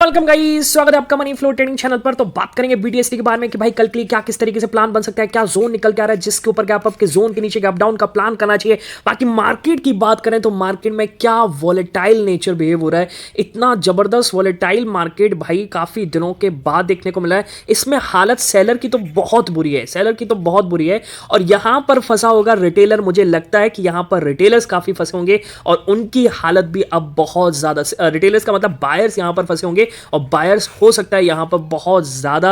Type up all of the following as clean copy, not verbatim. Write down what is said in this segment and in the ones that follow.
Welcome guys, स्वागत है आपका मनी फ्लो ट्रेडिंग चैनल पर। तो बात करेंगे बीटीएसटी के बारे में कि भाई कल के लिए क्या किस तरीके से प्लान बन सकता है, क्या जोन निकल के आ रहा है जिसके ऊपर गैप अप के जोन के नीचे गैप डाउन का प्लान करना चाहिए। बाकी मार्केट की बात करें तो मार्केट में क्या वॉलेटाइल नेचर बिहेव हो रहा है, इतना जबरदस्त वॉलेटाइल मार्केट भाई काफी दिनों के बाद देखने को मिला है। इसमें हालत सेलर की तो बहुत बुरी है, सेलर की तो बहुत बुरी है और यहां पर फंसा होगा रिटेलर। मुझे लगता है कि यहां पर रिटेलर्स काफी फंसे होंगे और उनकी हालत भी अब बहुत ज्यादा, रिटेलर्स का मतलब बायर्स यहां पर फंसे होंगे और बायर्स हो सकता है यहां पर बहुत ज़्यादा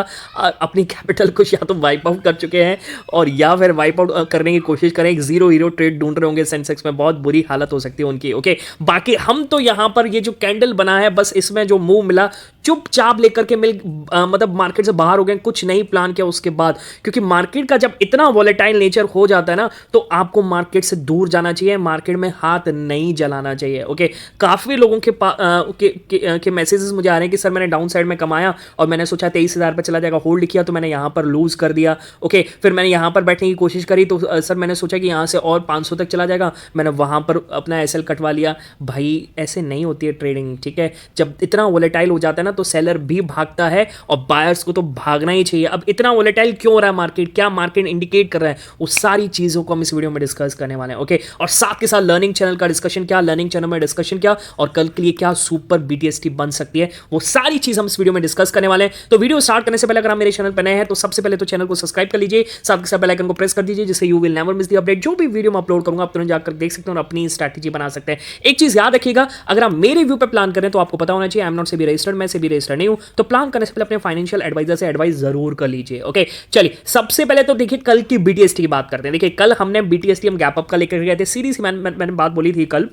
अपनी कैपिटल को या तो वाइप आउट कर चुके हैं और या फिर वाइप आउट करने की कोशिश करें। एक जीरो हीरो ट्रेड ढूंढ रहे होंगे, सेंसेक्स में बहुत बुरी हालत हो सकती है उनकी। ओके, बाकी हम तो यहां पर ये जो कैंडल बना है बस इसमें जो मूव मिला चुपचाप लेकर के मतलब मार्केट से बाहर हो गए, कुछ नहीं प्लान किया उसके बाद। क्योंकि मार्केट का जब इतना वॉलेटाइल नेचर हो जाता है ना तो आपको मार्केट से दूर जाना चाहिए, मार्केट में हाथ नहीं जलाना चाहिए। ओके, काफी लोगों के मैसेजेस मुझे आ रहे हैं कि सर मैंने डाउन साइड में कमाया और मैंने सोचा 23,000 पे चला जाएगा, होल्ड किया तो मैंने यहां पर लूज कर दिया। ओके, फिर मैंने यहां पर बैठने की कोशिश करी तो सर मैंने सोचा कि यहां से और 500 तक चला जाएगा, मैंने वहां पर अपना एसएल कटवा लिया। भाई ऐसे नहीं होती है ट्रेडिंग, ठीक है। जब इतना वोलेटाइल हो जाता है ना तो सेलर भी भागता है और बायर्स को तो भागना ही चाहिए। अब इतना वोलेटाइल क्यों हो रहा है मार्केट, क्या मार्केट इंडिकेट कर रहा है, वो सारी चीजों को हम इस वीडियो में डिस्कस करने वाले हैं। ओके, और साथ के साथ लर्निंग चैनल का डिस्कशन क्या, लर्निंग चैनल में डिस्कशन क्या और कल के लिए क्या सुपर बीटीएसटी बन सकती है, वो सारी चीज हम इस वीडियो में डिस्कस करने वाले हैं। तो वीडियो स्टार्ट करने से पहले अगर आप मेरे चैनल पर नए हैं तो सबसे पहले तो चैनल को सब्सक्राइब कर लीजिए, साथ के साथ बेल आइकन को प्रेस कर दीजिए जिससे you will never miss the update. जो भी वीडियो मैं अपलोड करूंगा आप तुरंत जाकर देख सकते हैं और अपनी स्ट्रैटेजी बना सकते हैं। एक चीज याद रखिएगा, अगर आप मेरे व्यू पे प्लान करें तो आपको पता होना चाहिए I am not SEBI registered, मैं सेबी रजिस्टर्ड नहीं हूं। तो प्लान करने से पहले अपने फाइनेंशियल एडवाइजर से एडवाइस जरूर कर लीजिए। ओके, चलिए सबसे पहले तो देखिए कल की बीटीएसटी की बात करते हैं। देखिए कल हमने बीटीएसटी हम गैप अप का लेकर गए थे, सीधी सी मैंने बात बोली थी कल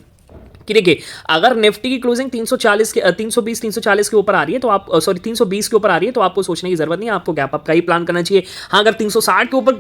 कि देखिए अगर निफ्टी की क्लोजिंग 340 के 320 340 के ऊपर आ रही है तो आप 320 के ऊपर आ रही है तो आपको सोचने की जरूरत नहीं है, आपको गैप अप का ही प्लान करना चाहिए। हाँ, अगर 360 के ऊपर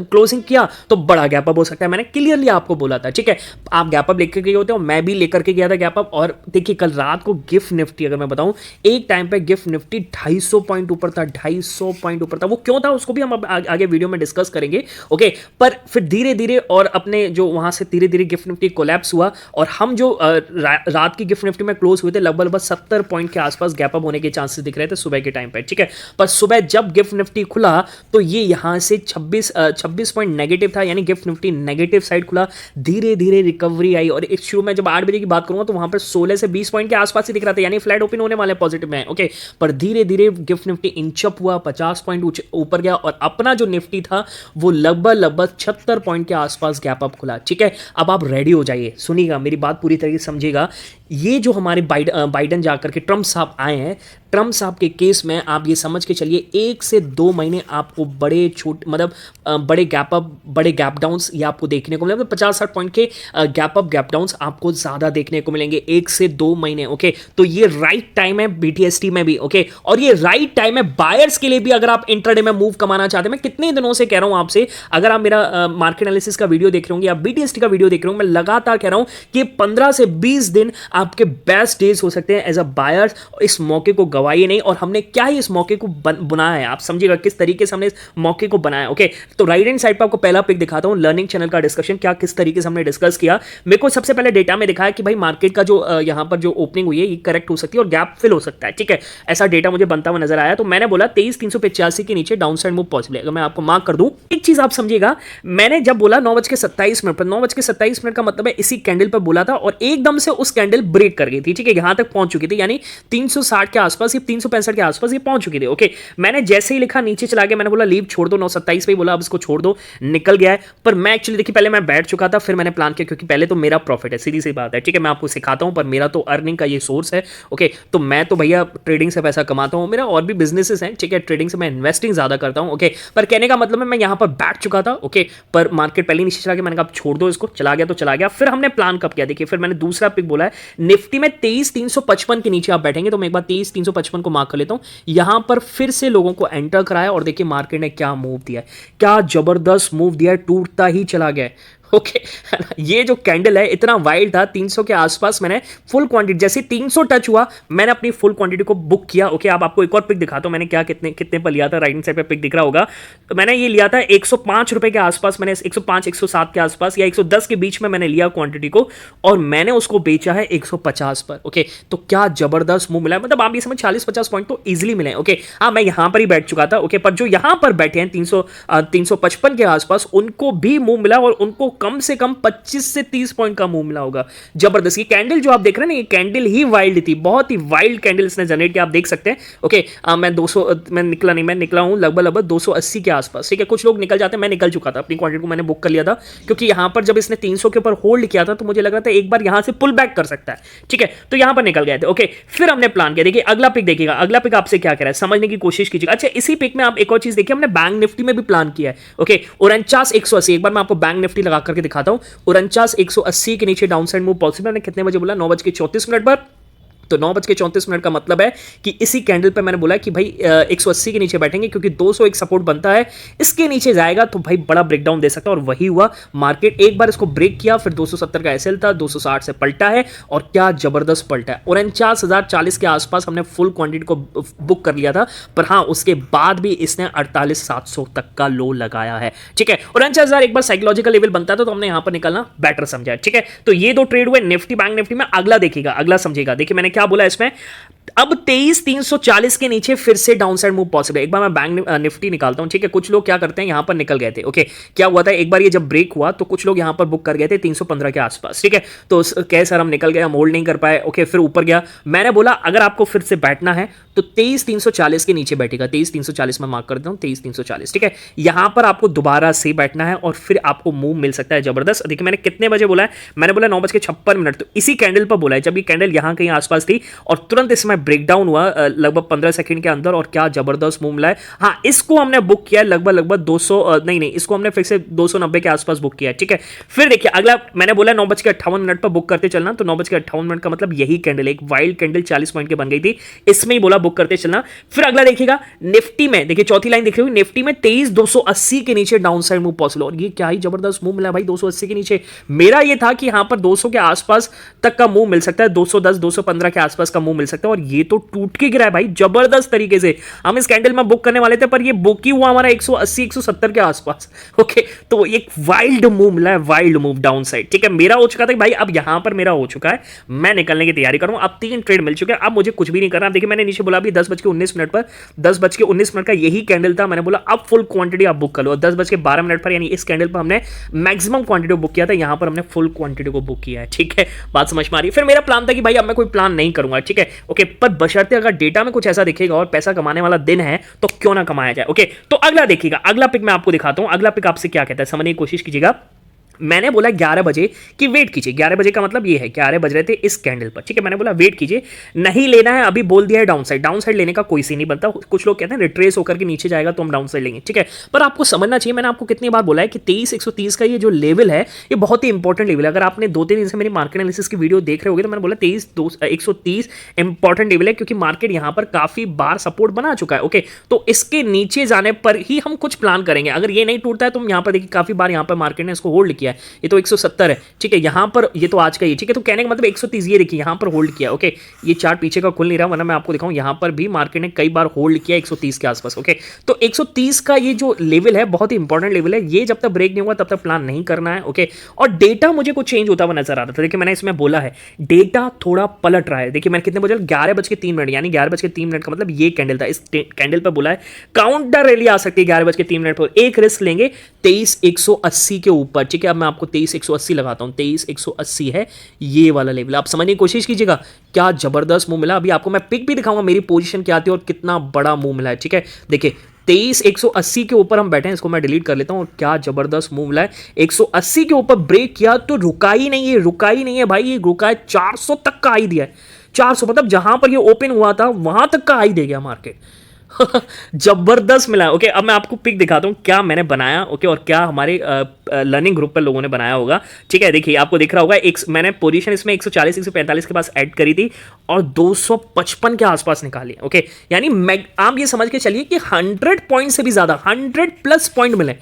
क्लोजिंग किया तो बड़ा गैप अप हो सकता है, मैंने क्लियरली आपको बोला था। ठीक है, आप गैप अप लेकर गए होते हो, मैं भी लेकर के गया था गैप अप। और देखिए कल रात को गिफ्ट निफ्टी अगर मैं बताऊं, एक टाइम पे गिफ्ट निफ्टी 250 पॉइंट ऊपर था, 250 पॉइंट ऊपर था। वो क्यों था उसको भी हम आगे वीडियो में डिस्कस करेंगे। ओके, पर फिर धीरे धीरे और अपने जो वहां से धीरे धीरे गिफ्ट निफ्टी कोलैप्स हुआ और हम जो रात की गिफ्ट निफ्टी में क्लोज हुए थे लगभग 70 पॉइंट के आसपास गैप अप होने के चांसेस दिख रहे थे सुबह के टाइम पे। ठीक है, पर सुबह जब गिफ्ट निफ्टी खुला तो ये यहां से 26 पॉइंट नेगेटिव था, यानी गिफ्ट निफ्टी नेगेटिव साइड खुला। धीरे धीरे रिकवरी आई और एक शुरू में जब 8 बजे की बात करूंगा तो वहां पर 16 से 20 पॉइंट के आसपास ही दिख रहा था, यानी फ्लैट ओपन होने वाले पॉजिटिव में। ओके, पर धीरे धीरे गिफ्ट निफ्टी इंचअप हुआ, 50 पॉइंट ऊपर गया और अपना जो निफ्टी था वो लगभग 76 पॉइंट के आसपास गैप अप खुला। ठीक है, अब आप रेडी हो जाइए, सुनिएगा मेरी बात पूरी तरीके से समझिएगा। ये जो हमारे बाइडन जाकर के ट्रम्प साहब आए हैं, ट्रम्प साहब के केस में आप ये समझ के चलिए 1 से 2 महीने आपको बड़े छोटे मतलब बड़े गैप अप बड़े गैप डाउन्स ये आपको देखने को मिलेंगे। 50-60 पॉइंट के गैप अप गैप डाउन्स आपको ज्यादा देखने को मिलेंगे 1 से 2 महीने। ओके, तो ये राइट टाइम है बीटीएसटी में भी। ओके, और ये राइट टाइम है बायर्स के लिए भी अगर आप इंट्राडे में मूव कमाना चाहते हैं। मैं कितने दिनों से कह रहा हूं आपसे, अगर आप मेरा मार्केट एनालिसिस का वीडियो देख रहे होंगे या बीटीएसटी का वीडियो देख रहे होंगे, मैं लगातार कह रहा हूं कि 15 से 20 दिन आपके बेस्ट डेज हो सकते हैं एज अ बायर्स। इस मौके को गवाइए नहीं। और हमने क्या ही इस मौके को बनाया है, आप समझिएगा किस तरीके से हमने इस मौके को बनाया। ओके, तो राइट हैंड साइड पर आपको पहला पिक दिखाता हूं, लर्निंग चैनल का डिस्कशन क्या किस तरीके से हमने डिस्कस किया। मेरे को सबसे पहले डेटा में दिखाया कि भाई मार्केट का जो यहां पर जो ओपनिंग हुई है ये करेक्ट हो सकती है और गैप फिल हो सकता है। ठीक है, ऐसा डेटा मुझे बनता हुआ नजर आया तो मैंने बोला 23,385 के नीचे डाउन साइड मूव पॉसिबल है। अगर मैं आपको मार्क कर दूं, एक चीज आप समझिएगा, मैंने जब बोला 9:27 पर 9:27 का मतलब है इसी कैंडल पर बोला था और एकदम से उस कैंडल ब्रेक कर गई थी। ठीक है, यहां तक पहुंच चुकी थी, यानी 360 के आसपास, ये 365 के आसपास ये पहुंच चुकी थी। ओके, मैंने जैसे ही लिखा नीचे चला गया, मैंने बोला लीव छोड़ दो, 9:27 पे ही बोला अब इसको छोड़ दो, निकल गया है। पर मैं एक्चुअली देखिए पहले मैं बैठ चुका था, फिर मैंने प्लान किया क्योंकि पहले तो मेरा प्रॉफिट है, सीधी सी बात है। ठीक है, मैं आपको सिखाता हूं पर मेरा तो अर्निंग का ये सोर्स है। ओके, तो मैं तो भैया ट्रेडिंग से पैसा कमाता हूं, मेरा और भी बिजनेसेस हैं। ठीक है, ट्रेडिंग से मैं इन्वेस्टिंग ज्यादा करता हूं। ओके, पर कहने का मतलब है मैं यहां पर बैठ चुका था। ओके, पर मार्केट पहले नीचे चला गया, मैंने कहा छोड़ दो इसको, चला गया तो चला गया। फिर हमने प्लान कब किया, देखिए फिर मैंने दूसरा पिक बोला है निफ्टी में 23,355 के नीचे आप बैठेंगे, तो मैं एक बार 23,355 को मार्क कर लेता हूं। यहां पर फिर से लोगों को एंटर कराया और देखिए मार्केट ने क्या मूव दिया है, क्या जबरदस्त मूव दिया है, टूटता ही चला गया है। ओके है ना, ये जो कैंडल है इतना वाइल्ड था, 300 के आसपास मैंने फुल क्वांटिटी, जैसे 300 टच हुआ मैंने अपनी फुल क्वांटिटी को बुक किया। ओके, अब आपको एक और पिक दिखाता हूं मैंने क्या कितने कितने पर लिया था। राइट हैंड साइड पे पिक दिख रहा होगा, तो मैंने ये लिया था 105 रुपए के आसपास, मैंने 105 107 के आसपास या 110 के बीच में मैंने लिया क्वांटिटी को, और मैंने उसको बेचा है 150 पर। ओके, तो क्या जबरदस्त मूव मिला है, मतलब आप ये समझ 40-50 पॉइंट तो इजीली मिले। ओके, हाँ मैं यहां पर ही बैठ चुका था। ओके, पर जो यहां पर बैठे हैं 355 के आसपास, उनको भी मूव मिला, और उनको कम से कम 25 से 30 पॉइंट का मूव मिला होगा। जबरदस्त। ये कैंडल जो आप देख रहे हैं ना, ये कैंडल ही वाइल्ड थी, बहुत ही वाइल्ड कैंडल इसने जनरेट किया, आप देख सकते हैं। ओके, मैं 200 मैं निकला नहीं, मैं निकला हूं लगभग 280 के आसपास। ठीक है, कुछ लोग निकल जाते हैं, मैं निकल चुका था, अपनी क्वांटिटी को मैंने बुक कर लिया था, क्योंकि यहां पर जब इसने 300 के ऊपर होल्ड किया था तो मुझे लग रहा था एक बार यहां से पुल बैक कर सकता है। ठीक है, तो यहां पर निकल गए थे। ओके, फिर हमने प्लान किया। देखिए अगला पिक देखिएगा, अगला पिक आपसे क्या कह रहा है समझने की कोशिश कीजिएगा। अच्छा, इसी पिक में आप एक और चीज देखिए, हमने बैंक निफ्टी में भी प्लान किया है। ओके, 49,180, एक बार मैं आपको बैंक निफ्टी लगा करके दिखाता हूं। 49,180 के नीचे डाउन साइड मूव पॉसिबल। मैंने कितने बजे बोला, 9:34 पर। तो 9:34 का मतलब है कि इसी कैंडल पे मैंने बोला कि भाई 180 के नीचे बैठेंगे, क्योंकि 200 एक सपोर्ट बनता है, इसके नीचे जाएगा तो भाई बड़ा ब्रेकडाउन दे सकता है, और वही हुआ। मार्केट एक बार इसको ब्रेक किया, फिर 270 का एसएल था, 260 से पलटा है, और क्या जबरदस्त पलटा है। 49,040 के आसपास हमने फुल क्वांटिटी को बुक कर लिया था, पर हाँ उसके बाद भी इसने 48,700 तक का लो लगाया है। ठीक है, 49,000 एक बार साइकोलॉजिकल लेवल बनता था, तो हमने यहां पर निकलना बेटर समझा। ठीक है, तो ये दो ट्रेड हुए निफ्टी बैंक निफ्टी में। अगला देखिएगा, अगला समझेगा। देखिए मैंने क्या बोला इसमें, अब 23,340 के नीचे फिर से डाउन साइड मूव पॉसिबल है। एक बार मैं बैंक निफ्टी निकालता हूं। ठीक है, कुछ लोग क्या करते हैं, यहां पर निकल गए थे। ओके, क्या हुआ था, एक बार ये जब ब्रेक हुआ तो कुछ लोग यहां पर बुक कर गए थे 315 के आसपास। ठीक है, तो कह सर हम निकल गए, हम होल्ड नहीं कर पाए। ओके, फिर ऊपर गया। मैंने बोला अगर आपको फिर से बैठना है तो 23,340 के नीचे बैठेगा। 23,340 में मार्क कर देता हूं, 23,340। ठीक है, यहां पर आपको दोबारा से बैठना है, और फिर आपको मूव मिल सकता है जबरदस्त। देखिए मैंने कितने बजे बोला है, मैंने बोला 9:56, तो इसी कैंडल पर बोला है, जब ये कैंडल यहां कहीं आसपास थी, और तुरंत इसमें ब्रेकडाउन हुआ लगभग 15 सेकंड के अंदर, और क्या जबरदस्त मूव मिला है। हाँ, इसको हमने बुक किया लगभग 200 नहीं, इसको हमने फिर से 290 के आसपास बुक किया। ठीक है, फिर देखिए अगला मैंने बोला 9:58 पर बुक करते चलना, तो 9:58 का मतलब यही कैंडल, एक वाइल्ड कैंडल 40 पॉइंट के बन गई थी, इसमें ही बोला बुक करते चलना। फिर अगला देखिएगा निफ्टी में, देखिए चौथी लाइन दिख रही है निफ्टी में, 23,280 के नीचे डाउन साइड मूव पॉसिबल, और ये क्या ही जबरदस्त मूव मिला भाई 280 के नीचे। मेरा ये था कि यहां पर 200 के आसपास तक का मूव मिल सकता है, 210 215 के आसपास का मूव मिल सकता है, और ये तो टूट के गिरा है भाई जबरदस्त तरीके से। हम इस कैंडल में बुक करने वाले थे, पर ये बुक ही हुआ हमारा 180 170 के आसपास। ओके, तो एक वाइल्ड मूव मिला है, वाइल्ड मूव डाउन साइड। ठीक है, मेरा हो चुका था भाई, अब यहां पर मेरा हो चुका है, मैं निकलने की तैयारी करूं। अब 3 ट्रेड मिल चुके हैं, अब मुझे कुछ भी नहीं करना। देखिए मैंने नीचे बोला अभी 10:19 पर, 10:19 का यही कैंडल था, मैंने बोला अब फुल क्वांटिटी आप बुक कर लो। 10:12 पर, यानी इस कैंडल पर हमने मैक्सिमम क्वांटिटी बुक किया था, यहां पर हमने फुल क्वांटिटी को बुक किया है। ठीक है, बात समझ में आ रही है। फिर मेरा प्लान था कि भाई अब मैं कोई प्लान नहीं करूंगा। ठीक है, ओके, पर बशर्ते अगर डेटा में कुछ ऐसा दिखेगा और पैसा कमाने वाला दिन है तो क्यों ना कमाया जाए। ओके, तो अगला देखिएगा, अगला पिक मैं आपको दिखाता हूं। अगला पिक आपसे क्या कहता है समझने की कोशिश कीजिएगा। मैंने बोला 11 बजे कि वेट कीजिए। 11 बजे का मतलब ये है 11 बज रहे थे इस कैंडल पर। ठीक है, मैंने बोला वेट कीजिए, नहीं लेना है अभी, बोल दिया है डाउन साइड। डाउन साइड लेने का कोई सी नहीं बनता। कुछ लोग कहते हैं रिट्रेस होकर के नीचे जाएगा तो हम डाउन साइड लेंगे। ठीक है, पर आपको समझना चाहिए, मैंने आपको कितनी बार बोला है कि 23,130 का ये जो लेवल है ये बहुत ही इंपॉर्टेंट लेवल है। अगर आपने 2-3 दिन से मेरी मार्केट एनालिसिस की वीडियो देख रहे होगे तो मैंने बोला 23,130 इंपॉर्टेंट लेवल है, क्योंकि मार्केट यहां पर काफी बार सपोर्ट बना चुका है। ओके, तो इसके नीचे जाने पर ही हम कुछ प्लान करेंगे। अगर ये नहीं टूटता है तो हम यहां पर देखिए काफी बार यहां पर मार्केट ने इसको होल्ड किया है। ये तो 170 है। ठीक है, यहां पर ये तो आज का ही। ठीक है, तो कहने का मतलब 130 ये देखिए यहां पर होल्ड किया। ओके, ये चार्ट पीछे का खुल नहीं रहा, वरना मैं आपको दिखाऊं, यहां पर भी मार्केट ने कई बार होल्ड किया 130 के आसपास। ओके, तो 130 का ये जो लेवल है बहुत ही इंपॉर्टेंट लेवल है। ये जब तक ब्रेक नहीं होगा तब तक प्लान नहीं करना है। ओके, और डेटा मुझे कुछ चेंज होता हुआ नजर आ रहा था। देखिए मैंने इसमें बोला है डेटा थोड़ा पलट रहा है। देखिए मैंने कितने बजे, 11:03, यानी 11:03 का मतलब ये कैंडल था। इस कैंडल पर बोला है काउंटर रैली आ सकती है 11:03 पर। एक रिस्क लेंगे 23,180 के ऊपर। ठीक है, अब मैं आपको 23,180 लगाता हूं। 23,180 है ये वाला लेवल, आप समझने की कोशिश कीजिएगा। क्या जबरदस्त मूव मिला। अभी आपको मैं पिक भी दिखाऊंगा मेरी पोजीशन क्या आती है और कितना बड़ा मूव मिला है। ठीक है, देखिए 23,180 के ऊपर हम बैठे हैं, इसको मैं डिलीट कर लेता हूं, और क्या जबरदस्त मूव मिला है। 180 के ऊपर ब्रेक किया तो रुका ही नहीं है, रुका ही नहीं है भाई, ये रुका है 400 तक का हाई दिया है। 400 मतलब जहां पर ये ओपन हुआ था वहां तक का हाई दे गया मार्केट। जबरदस्त मिला है। ओके, अब मैं आपको पिक दिखाता हूं क्या मैंने बनाया। ओके, और क्या हमारे लर्निंग ग्रुप पर लोगों ने बनाया होगा। ठीक है, देखिए आपको दिख रहा होगा एक मैंने पोजीशन इसमें 140 145 के पास ऐड करी थी और 255 के आसपास निकाली। ओके, यानी आप ये समझ के चलिए कि 100 पॉइंट से भी ज्यादा 100+ पॉइंट मिले।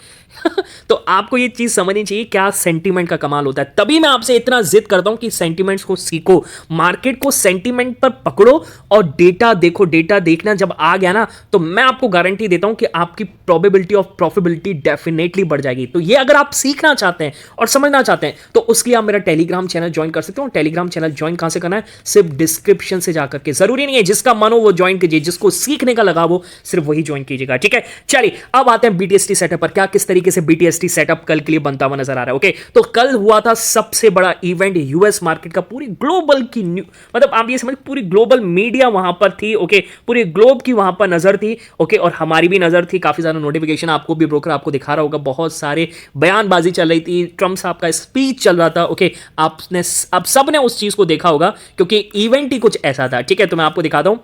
तो आपको ये चीज समझनी चाहिए क्या सेंटीमेंट का कमाल होता है। तभी मैं आपसे इतना जिद करता हूं कि सेंटीमेंट्स को सीखो, मार्केट को सेंटीमेंट पर पकड़ो और डेटा देखो। डेटा देखना जब आ गया ना तो मैं आपको गारंटी देता हूं कि आपकी प्रोबेबिलिटी ऑफ प्रॉफिटेबिलिटी डेफिनेटली बढ़ जाएगी। तो ये अगर आप सीखना चाहते हैं और समझना चाहते हैं तो उसके लिए आप मेरा टेलीग्राम चैनल ज्वाइन कर सकते हो। टेलीग्राम चैनल ज्वाइन कहां से करना है, सिर्फ डिस्क्रिप्शन से जाकर के, जरूरी नहीं है जिसका मन हो वो ज्वाइन कीजिए, जिसको सीखने का लगा वो सिर्फ वही ज्वाइन कीजिएगा, ठीक है। चलिए अब आते हैं बीटीएसटी सेटअप पर, क्या किस तरीके से बीटीएसटी सेटअप कल के लिए बनता हुआ नजर आ रहा है। ओके, तो कल हुआ था सबसे बड़ा इवेंट यूएस मार्केट का, पूरी ग्लोबल की मतलब आप ये समझ पूरी ग्लोबल मीडिया वहां पर थी। ओके, पूरी ग्लोब की वहां पर नजर थी। ओके, और हमारी भी नजर थी, काफी ज्यादा नोटिफिकेशन आपको भी ब्रोकर आपको दिखा रहा होगा, बहुत सारे बयानबाजी चल रही थी, ट्रम्प साहब का स्पीच चल रहा था। ओके, आप सब ने उस चीज को देखा होगा क्योंकि इवेंट ही कुछ ऐसा था, ठीक है। तो मैं आपको दिखाता हूं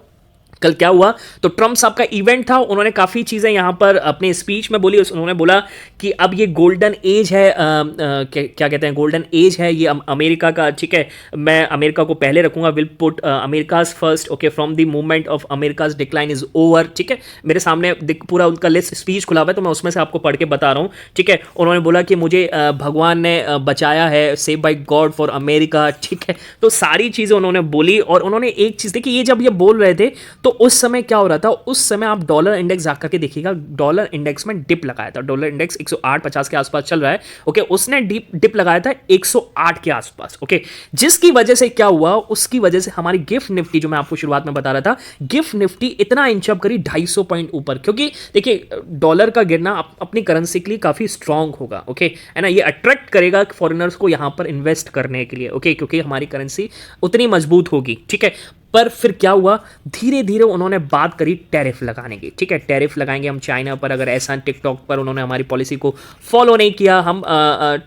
कल क्या हुआ। तो ट्रम्प साहब का इवेंट था, उन्होंने काफ़ी चीज़ें यहाँ पर अपने स्पीच में बोली। उन्होंने बोला कि अब ये गोल्डन एज है, क्या कहते हैं, गोल्डन एज है ये अमेरिका का, ठीक है। मैं अमेरिका को पहले रखूंगा, will put America's first. Okay, from the movement of America's decline is over, ठीक है। मेरे सामने पूरा उनका लिस्ट स्पीच खुला हुआ है तो मैं उसमें से आपको पढ़ के बता रहा हूँ, ठीक है। उन्होंने बोला कि मुझे भगवान ने बचाया है, save by God for America, ठीक है। तो सारी चीज़ें उन्होंने बोली और उन्होंने एक चीज़ देखी, ये जब ये बोल रहे थे तो उस समय क्या हो रहा था, उस समय आप डॉलर इंडेक्स जाकर के देखिएगा, डॉलर इंडेक्स में डिप लगाया था। डॉलर इंडेक्स 108.50 के आसपास चल रहा है। ओके, उसने डिप लगाया था 108 के आसपास। ओके, जिसकी वजह से क्या हुआ, उसकी वजह से हमारी गिफ्ट निफ्टी, जो मैं आपको शुरुआत में बता रहा था, गिफ्ट निफ्टी इतना इंच अप करी 250 पॉइंट ऊपर, क्योंकि देखिए डॉलर का गिरना अपनी करेंसी के लिए काफी स्ट्रांग होगा। ओके, है ना, ये अट्रैक्ट करेगा फॉरेनर्स को यहां पर इन्वेस्ट करने के लिए। ओके, क्योंकि हमारी करेंसी उतनी मजबूत होगी, ठीक है। पर फिर क्या हुआ, धीरे धीरे उन्होंने बात करी टैरिफ लगाने की, ठीक है। टैरिफ लगाएंगे हम चाइना पर, अगर ऐसा टिकटॉक पर उन्होंने हमारी पॉलिसी को फॉलो नहीं किया, हम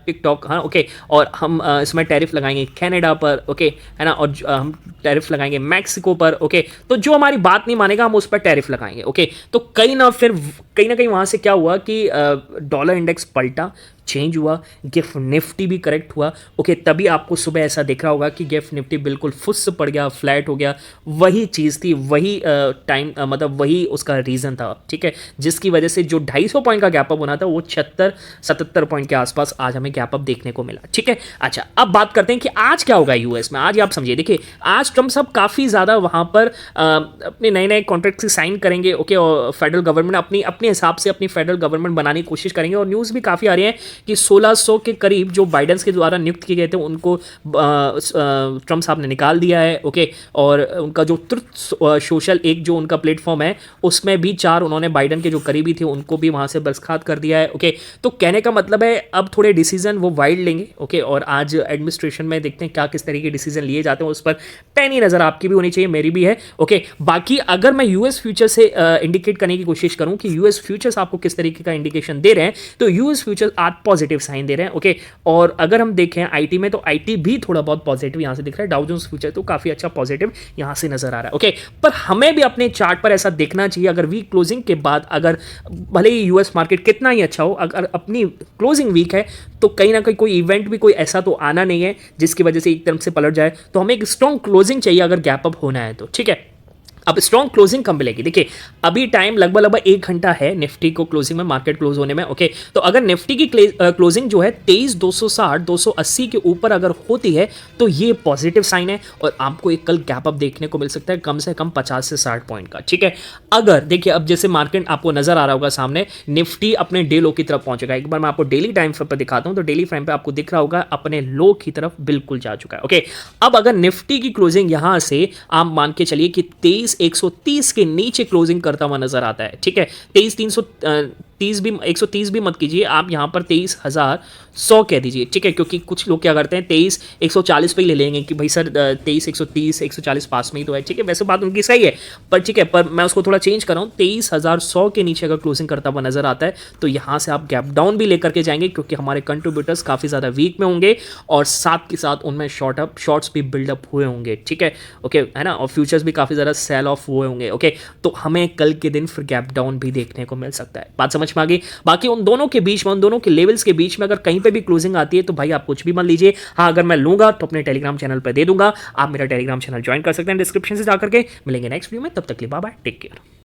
टिकटॉक, हाँ ओके, और हम इसमें टैरिफ लगाएंगे कनाडा पर, ओके, है ना, और हम टैरिफ लगाएंगे मैक्सिको पर। ओके, तो जो हमारी बात नहीं मानेगा हम उस पर टैरिफ लगाएंगे। ओके, तो कहीं ना कहीं वहाँ से क्या हुआ कि डॉलर इंडेक्स पलटा, चेंज हुआ, गिफ्ट निफ्टी भी करेक्ट हुआ। ओके, तभी आपको सुबह ऐसा दिख रहा होगा कि गिफ्ट निफ्टी बिल्कुल फुस पड़ गया, फ्लैट हो गया। वही चीज़ थी, वही टाइम, मतलब वही उसका रीज़न था, ठीक है, जिसकी वजह से जो 250 पॉइंट का गैप अप होना था वो 76-77 पॉइंट के आसपास आज हमें गैप अप देखने को मिला, ठीक है। अच्छा, अब बात करते हैं कि आज क्या होगा यूएस में। आज आप समझिए, देखिए आज ट्रम्प साहब काफ़ी ज़्यादा वहाँ पर अपने नए नए कॉन्ट्रैक्ट से साइन करेंगे। ओके, और फेडरल गवर्नमेंट अपने हिसाब से अपनी फेडरल गवर्नमेंट बनाने की कोशिश करेंगे, और न्यूज़ भी काफ़ी आ रही है कि 1600 के करीब जो बाइडेन के द्वारा नियुक्त किए गए थे उनको ट्रम्प साहब ने निकाल दिया है। ओके, और उनका जो ट्रुथ सोशल एक जो उनका प्लेटफॉर्म है उसमें भी 4 उन्होंने बाइडेन के जो करीबी थे उनको भी वहाँ से बर्खास्त कर दिया है। ओके, तो कहने का मतलब है अब थोड़े डिसीजन वो वाइड लेंगे। ओके, और आज एडमिनिस्ट्रेशन में देखते हैं क्या किस तरीके के डिसीजन लिए जाते हैं, उस पर पैनी नज़र आपकी भी होनी चाहिए, मेरी भी है। ओके, बाकी अगर मैं यूएस फ्यूचर से इंडिकेट करने की कोशिश करूँ कि यूएस फ्यूचर्स आपको किस तरीके का इंडिकेशन दे रहे हैं, तो यूएस फ्यूचर्स आज पॉजिटिव साइन दे रहे हैं। ओके, और अगर हम देखें आईटी में तो आईटी भी थोड़ा बहुत पॉजिटिव यहां से दिख रहा है, डाउ जोन्स फ्यूचर तो काफी अच्छा पॉजिटिव यहां से नजर आ रहा है। ओके, पर हमें भी अपने चार्ट पर ऐसा देखना चाहिए, अगर वीक क्लोजिंग के बाद, अगर भले ही यूएस मार्केट कितना ही अच्छा हो, अगर अपनी क्लोजिंग वीक है तो कहीं ना कहीं कोई इवेंट भी कोई ऐसा तो आना नहीं है जिसकी वजह से एक तरफ से पलट जाए, तो हमें एक स्ट्रॉन्ग क्लोजिंग चाहिए अगर गैप अप होना है तो, ठीक है। अब स्ट्रॉन्ग क्लोजिंग कब मिलेगी, देखिए अभी टाइम लगभग 1 घंटा है निफ्टी को क्लोजिंग में, मार्केट क्लोज होने में। ओके, तो अगर निफ्टी की क्लोजिंग जो है 23,260 280 के ऊपर अगर होती है तो ये पॉजिटिव साइन है और आपको एक कल गैप अप देखने को मिल सकता है कम से कम 50 से 60 पॉइंट का, ठीक है। अगर देखिए अब जैसे मार्केट आपको नजर आ रहा होगा सामने, निफ्टी अपने डे लो की तरफ पहुंचेगा। एक बार मैं आपको डेली टाइम फ्रेम पर दिखाता हूं तो डेली फ्रेम पे आपको दिख रहा होगा अपने लो की तरफ बिल्कुल जा चुका है। ओके, अब अगर निफ्टी की क्लोजिंग यहां से आप मान के चलिए कि 23,130 के नीचे क्लोजिंग करता हुआ नजर आता है, ठीक है। 130 भी मत कीजिए आप, यहां पर 23,100 कह दीजिए, ठीक है, क्योंकि कुछ लोग क्या करते हैं 23,140 पे ही ले लेंगे कि भाई सर 23,130 140 पास में ही तो है, ठीक है। वैसे बात उनकी सही है, पर ठीक है, पर मैं उसको थोड़ा चेंज कर रहा हूं। 23,100 के नीचे अगर क्लोजिंग करता हुआ नजर आता है तो यहां से आप गैप डाउन भी लेकर के जाएंगे, क्योंकि हमारे कंट्रीब्यूटर्स काफी ज्यादा वीक में होंगे और साथ के साथ उनमें शॉर्ट्स भी बिल्डअप हुए होंगे, ठीक है। ओके, है ना, और फ्यूचर्स भी काफी ज्यादा सेल ऑफ हुए होंगे। ओके, तो हमें कल के दिन फिर गैप डाउन भी देखने को मिल सकता है, बात समझ में आ गई। बाकी उन दोनों के बीच में, उन दोनों के लेवल्स के बीच में अगर कहीं पे भी क्लोजिंग आती है तो भाई आप कुछ भी मान लीजिए। हाँ, अगर मैं लूंगा तो अपने टेलीग्राम चैनल पर दे दूंगा, आप मेरा टेलीग्राम चैनल ज्वाइन कर सकते हैं डिस्क्रिप्शन से जाकर के। मिलेंगे नेक्स्ट वीडियो में, तब तक के लिए बाय बाय, टेक केयर।